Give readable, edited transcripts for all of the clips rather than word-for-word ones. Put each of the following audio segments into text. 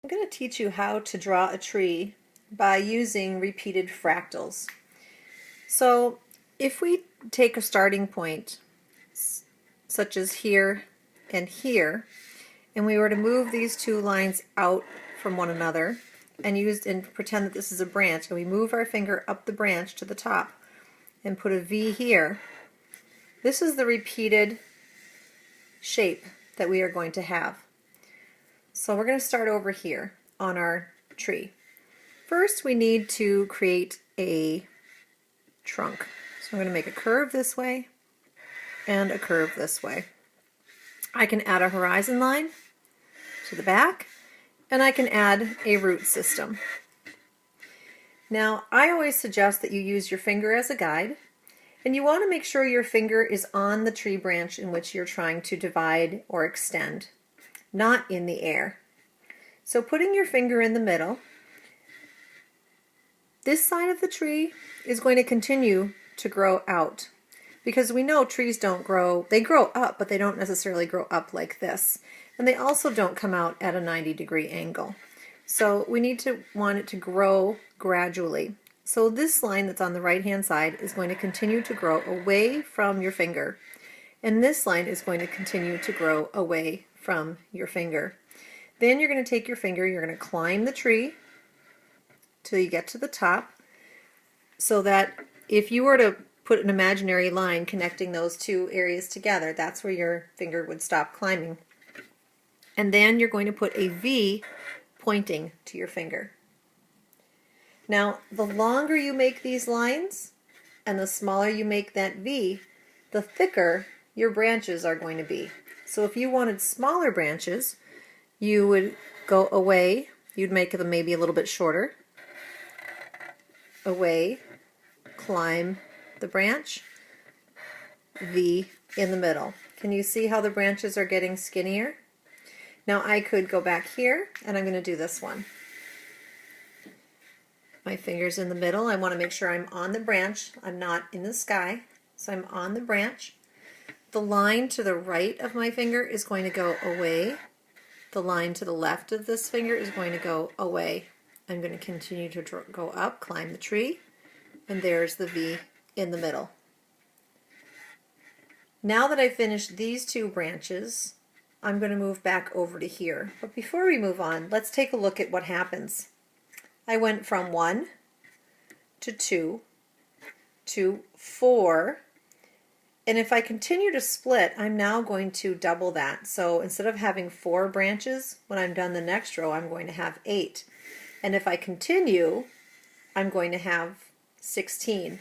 I'm going to teach you how to draw a tree by using repeated fractals. So if we take a starting point such as here and here, and we were to move these two lines out from one another and pretend that this is a branch, and we move our finger up the branch to the top and put a V here, this is the repeated shape that we are going to have. So we're going to start over here on our tree. First we need to create a trunk. So I'm going to make a curve this way and a curve this way. I can add a horizon line to the back, and I can add a root system. Now I always suggest that you use your finger as a guide, and you want to make sure your finger is on the tree branch in which you're trying to divide or extend, not in the air. So putting your finger in the middle, this side of the tree is going to continue to grow out, because we know trees don't grow, they grow up, but they don't necessarily grow up like this. And they also don't come out at a 90-degree angle. So we need to want it to grow gradually. So this line that's on the right-hand side is going to continue to grow away from your finger. And this line is going to continue to grow away from your finger. Then you're going to take your finger, you're going to climb the tree till you get to the top, so that if you were to put an imaginary line connecting those two areas together, that's where your finger would stop climbing. And then you're going to put a V pointing to your finger. Now, the longer you make these lines and the smaller you make that V, the thicker your branches are going to be. So if you wanted smaller branches, you would go away, you'd make them maybe a little bit shorter, away, climb the branch, V in the middle. Can you see how the branches are getting skinnier? Now I could go back here, and I'm going to do this one. My finger's in the middle. I want to make sure I'm on the branch. I'm not in the sky, so I'm on the branch. The line to the right of my finger is going to go away. The line to the left of this finger is going to go away. I'm going to continue to go up, climb the tree, and there's the V in the middle. Now that I've finished these two branches, I'm going to move back over to here. But before we move on, let's take a look at what happens. I went from 1 to 2 to 4, and if I continue to split, I'm now going to double that. So instead of having 4 branches, when I'm done the next row, I'm going to have 8. And if I continue, I'm going to have 16.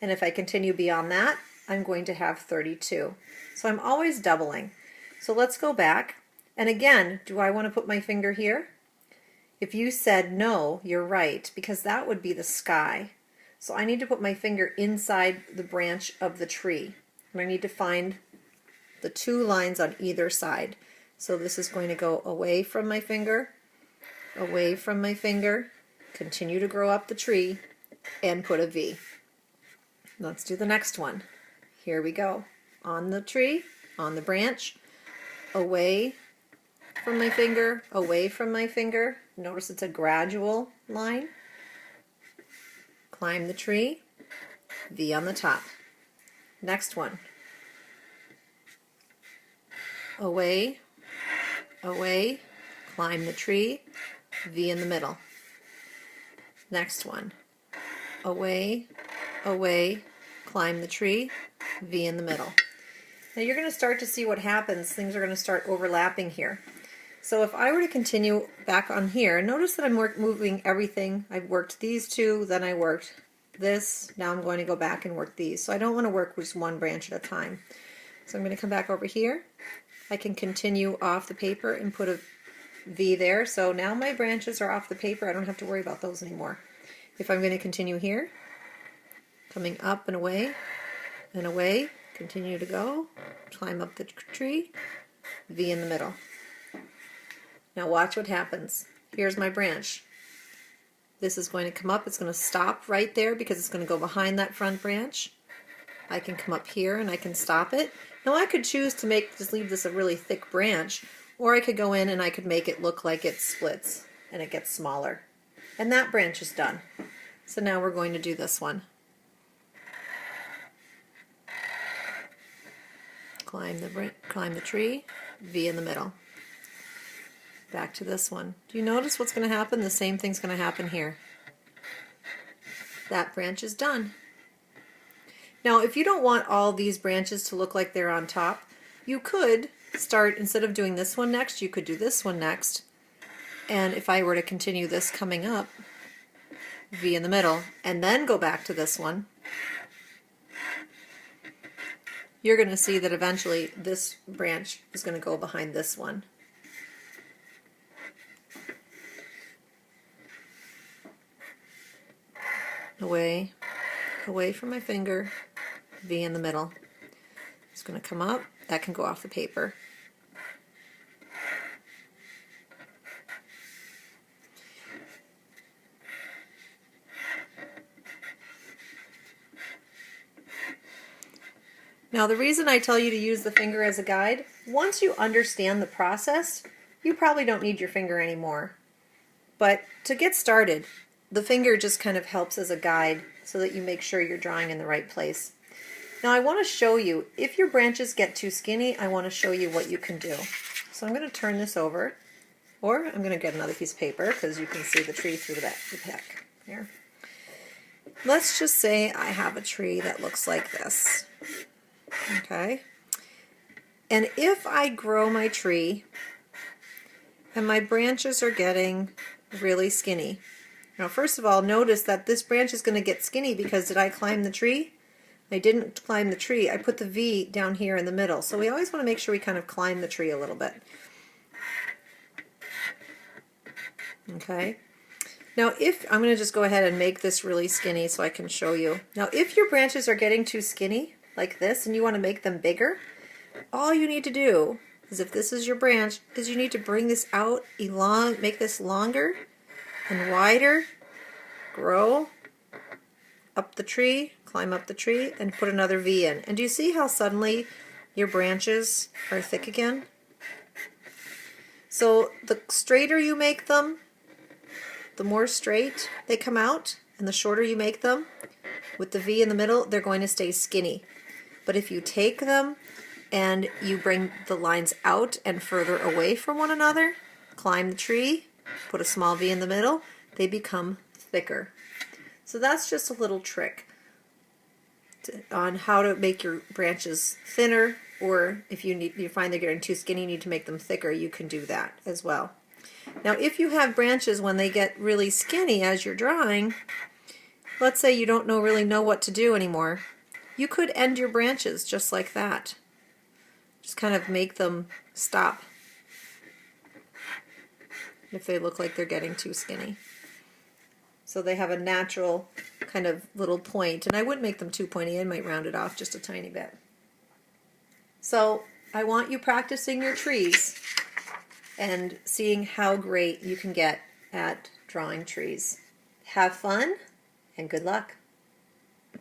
And if I continue beyond that, I'm going to have 32. So I'm always doubling. So let's go back. And again, do I want to put my finger here? If you said no, you're right, because that would be the sky. So I need to put my finger inside the branch of the tree. And I need to find the two lines on either side. So this is going to go away from my finger, continue to grow up the tree, and put a V. Let's do the next one. Here we go. On the tree, on the branch, away from my finger, away from my finger. Notice it's a gradual line. Climb the tree, V on the top. Next one. Away, away, climb the tree, V in the middle. Next one. Away, away, climb the tree, V in the middle. Now you're going to start to see what happens. Things are going to start overlapping here. So if I were to continue back on here, notice that I'm moving everything. I've worked these two, then I worked this. Now I'm going to go back and work these. So I don't want to work with just one branch at a time. So I'm going to come back over here. I can continue off the paper and put a V there. So now my branches are off the paper. I don't have to worry about those anymore. If I'm going to continue here, coming up and away, continue to go, climb up the tree, V in the middle. Now watch what happens. Here's my branch. This is going to come up, it's going to stop right there because it's going to go behind that front branch. I can come up here and I can stop it. Now I could choose to just leave this a really thick branch, or I could go in and I could make it look like it splits. and it gets smaller. And that branch is done. So now we're going to do this one. Climb the tree, V in the middle. Back to this one. Do you notice what's going to happen? The same thing's going to happen here. That branch is done. Now, if you don't want all these branches to look like they're on top, you could start, instead of doing this one next, you could do this one next. And if I were to continue this coming up, V in the middle, and then go back to this one, you're going to see that eventually this branch is going to go behind this one. Away from my finger, V in the middle. It's going to come up, that can go off the paper. Now the reason I tell you to use the finger as a guide, once you understand the process, you probably don't need your finger anymore. But to get started, the finger just kind of helps as a guide so that you make sure you're drawing in the right place. Now I want to show you, if your branches get too skinny, I want to show you what you can do. So I'm going to turn this over, or I'm going to get another piece of paper because you can see the tree through the back here. Let's just say I have a tree that looks like this. Okay, and if I grow my tree and my branches are getting really skinny. Now first of all, notice that this branch is going to get skinny because did I climb the tree? I didn't climb the tree. I put the V down here in the middle. So we always want to make sure we kind of climb the tree a little bit. Okay. Now if, I'm going to just go ahead and make this really skinny so I can show you. Now if your branches are getting too skinny, like this, and you want to make them bigger, all you need to do is, if this is your branch, is you need to bring this out, make this longer and wider, grow up the tree, climb up the tree, and put another V in. And do you see how suddenly your branches are thick again? So the straighter you make them, the more straight they come out, and the shorter you make them, with the V in the middle, they're going to stay skinny. But if you take them and you bring the lines out and further away from one another, climb the tree, put a small V in the middle, they become thicker. So that's just a little trick on how to make your branches thinner, or if you find they're getting too skinny, you need to make them thicker, you can do that as well. Now if you have branches when they get really skinny as you're drawing, let's say you don't really know what to do anymore, you could end your branches just like that. Just kind of make them stop if they look like they're getting too skinny. So they have a natural kind of little point, and I wouldn't make them too pointy, I might round it off just a tiny bit. So I want you practicing your trees and seeing how great you can get at drawing trees. Have fun and good luck.